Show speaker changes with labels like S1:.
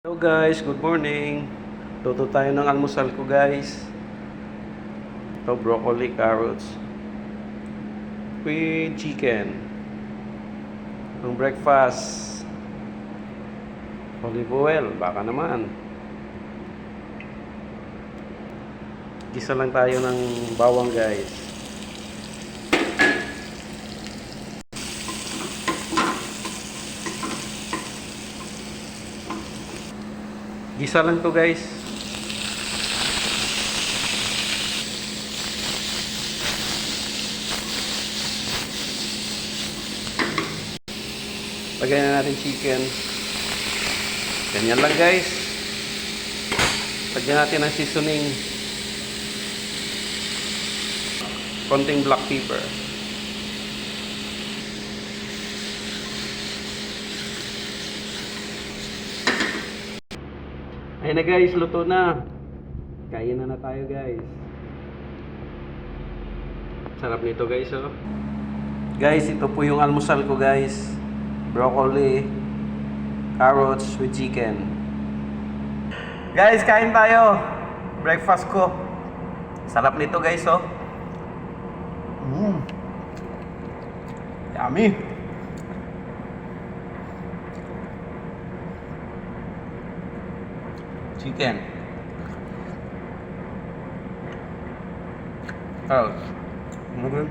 S1: Hello guys, good morning. Luto tayo ng almusal ko guys. Ito broccoli, carrots with chicken. Ang breakfast, olive oil, baka naman. Gisa lang tayo ng bawang guys. Gisa lang to guys. Lagyan na natin chicken. Ganyan lang guys. Lagyan natin ng seasoning. Konting black pepper. Ayun na guys, luto na. Kain na tayo guys. Sarap nito guys oh. Guys, ito po yung almusal ko guys. Broccoli, carrots with chicken. Guys, kain tayo. Breakfast ko. Sarap nito guys oh. Yummy. Chicken. Carrots. Ano ba yun?